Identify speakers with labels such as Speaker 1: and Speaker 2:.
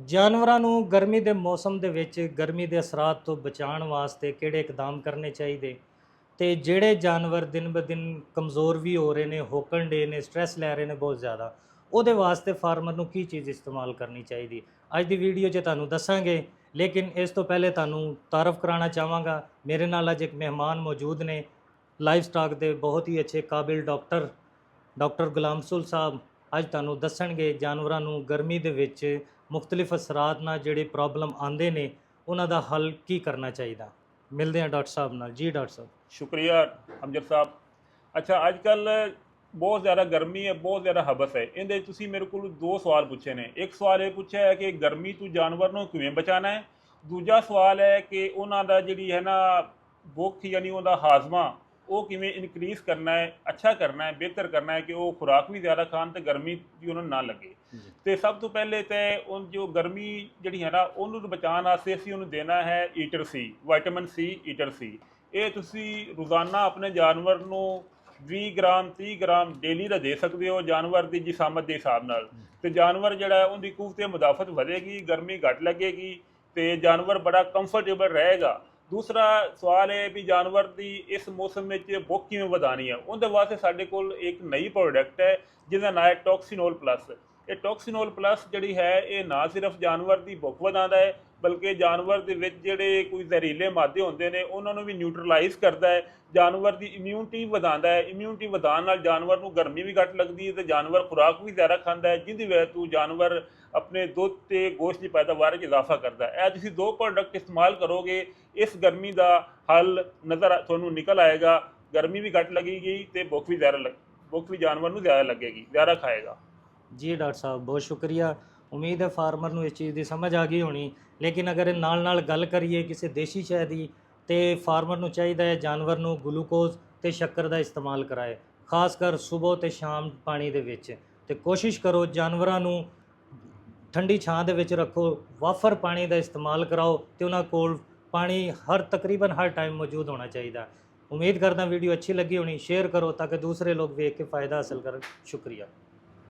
Speaker 1: ਜਾਨਵਰਾਂ ਨੂੰ ਗਰਮੀ ਦੇ ਮੌਸਮ ਦੇ ਵਿੱਚ ਗਰਮੀ ਦੇ ਅਸਰਾਤ ਤੋਂ ਬਚਾਉਣ ਵਾਸਤੇ ਕਿਹੜੇ ਇਕਦਾਮ ਕਰਨੇ ਚਾਹੀਦੇ ਤੇ ਜਿਹੜੇ ਜਾਨਵਰ ਦਿਨ ਬ ਦਿਨ ਕਮਜ਼ੋਰ ਵੀ ਹੋ ਰਹੇ ਨੇ, ਹੋਕਣ ਡੇ ਨੇ, ਸਟ੍ਰੈਸ ਲੈ ਰਹੇ ਨੇ ਬਹੁਤ ਜ਼ਿਆਦਾ, ਉਹਦੇ ਵਾਸਤੇ ਫਾਰਮਰ ਨੂੰ ਕੀ ਚੀਜ਼ ਇਸਤੇਮਾਲ ਕਰਨੀ ਚਾਹੀਦੀ ਅੱਜ ਦੀ ਵੀਡੀਓ 'ਚ ਤੁਹਾਨੂੰ ਦੱਸਾਂਗੇ। ਲੇਕਿਨ ਇਸ ਤੋਂ ਪਹਿਲੇ ਤੁਹਾਨੂੰ ਤਾਰਫ ਕਰਾਉਣਾ ਚਾਹਾਂਗਾ, ਮੇਰੇ ਨਾਲ ਅੱਜ ਇੱਕ ਮਹਿਮਾਨ ਮੌਜੂਦ ਨੇ, ਲਾਈਵ ਸਟਾਕ ਦੇ ਬਹੁਤ ਹੀ ਅੱਛੇ ਕਾਬਿਲ ਡਾਕਟਰ ਗੁਲਾਮ ਰਸੂਲ ਸਾਹਿਬ ਅੱਜ ਤੁਹਾਨੂੰ ਦੱਸਣਗੇ ਜਾਨਵਰਾਂ ਨੂੰ ਗਰਮੀ ਦੇ ਵਿੱਚ ਮੁxtਲਿਫ ਅਸਰਾਤ ਨਾਲ ਜਿਹੜੇ ਪ੍ਰੋਬਲਮ ਆਉਂਦੇ ਨੇ ਉਹਨਾਂ ਦਾ ਹੱਲ ਕੀ ਕਰਨਾ ਚਾਹੀਦਾ। ਮਿਲਦੇ ਹਾਂ ਡਾਕਟਰ ਸਾਹਿਬ ਨਾਲ। ਜੀ ਡਾਕਟਰ ਸਾਹਿਬ।
Speaker 2: शुक्रिया अमजद साहब। अच्छा अजकल बहुत ज़्यादा गर्मी है, बहुत ज़्यादा हबस है। इहदे तुसीं मेरे को दो सवाल पूछे ने। एक सवाल ये पूछा है कि गर्मी तो जानवर नूं किवें बचाना है, दूजा सवाल है कि उन्हां दा जिहड़ी है ना भुख यानी उहदा हाजमा वो किवें इनक्रीज़ करना है, अच्छा करना है, बेहतर करना है कि वो खुराक भी ज़्यादा खान तो गर्मी भी उन्होंने ना लगे। तो सब तो पहले तो उन जो गर्मी जिहड़ी है ना उन्होंने बचाने वास्ते असीं उन्होंने देना है ईटर सी, विटामिन सी, ईटर सी। ये तुसी रोज़ाना अपने जानवर नूं 20 ग्राम 30 ग्राम डेली का दे सकते हो जानवर की जिसामत के हिसाब नाल। ते जानवर जिहड़ा है उनकी कुव्वत मुदाफत वधेगी, गर्मी घट लगेगी तो जानवर बड़ा कंफर्टेबल रहेगा। दूसरा सवाल है भी जानवर की इस मौसम में भुख किवें वधानी है, उनके वास्ते साडे कोल एक नई प्रोडक्ट है जिसका नाम है टॉक्सिनोल प्लस। ये टॉक्सिनोल प्लस जिहड़ी है ये ना सिर्फ जानवर की भुख वधांदा है बल्कि जानवर दे विच जिहड़े कोई जहरीले मादे होंदे ने उन्हां नूं भी न्यूट्रलाइज करदा है, जानवर की इम्यूनिटी वधांदा है। इम्यूनिटी वधाउण नाल जानवर नूं गर्मी भी घट लगदी है तो जानवर खुराक भी ज़्यादा खांदा है, जिहदी वजह तो जानवर अपने दुध ते गोश्त की पैदावार इजाफा करता है। तुसीं दो प्रोडक्ट इस्तेमाल करोगे इस गर्मी का हल नज़र तुहानूं निकल आएगा। गर्मी भी घट लगेगी तो भुख भी जानवर नूं ज़्यादा लगेगी, ज़्यादा खाएगा।
Speaker 1: जी डॉक्टर साहब बहुत शुक्रिया। उम्मीद है फार्मर ਨੂੰ ਇਸ ਚੀਜ਼ ਦੀ ਸਮਝ ਆ ਗਈ ਹੋਣੀ। ਲੇਕਿਨ ਅਗਰ ਨਾਲ ਗੱਲ ਕਰੀਏ ਕਿਸੇ ਦੇਸੀ ਸ਼ੈ ਦੀ ਤੇ ਫਾਰਮਰ ਨੂੰ ਚਾਹੀਦਾ ਹੈ ਜਾਨਵਰ ਨੂੰ ਗਲੂਕੋਜ਼ ਤੇ ਸ਼ੱਕਰ ਦਾ ਇਸਤੇਮਾਲ ਕਰਾਏ, ਖਾਸ ਕਰ ਸਵੇਰ ਤੇ ਸ਼ਾਮ ਪਾਣੀ ਦੇ ਵਿੱਚ। ਤੇ ਕੋਸ਼ਿਸ਼ ਕਰੋ ਜਾਨਵਰਾਂ ਨੂੰ ਠੰਡੀ ਛਾਂ ਦੇ ਵਿੱਚ ਰੱਖੋ, ਵਾਫਰ ਪਾਣੀ ਦਾ ਇਸਤੇਮਾਲ ਕਰਾਓ ਤੇ ਉਹਨਾਂ ਕੋਲ ਪਾਣੀ ਤਕਰੀਬਨ ਹਰ ਟਾਈਮ ਮੌਜੂਦ ਹੋਣਾ ਚਾਹੀਦਾ। ਉਮੀਦ ਕਰਦਾ ਵੀਡੀਓ ਅੱਛੀ ਲੱਗੀ ਹੋਣੀ, ਸ਼ੇਅਰ ਕਰੋ ਤਾਂ ਕਿ ਦੂਸਰੇ ਲੋਕ ਵੇਖ ਕੇ फ़ायदा हासिल ਕਰਨ। शुक्रिया।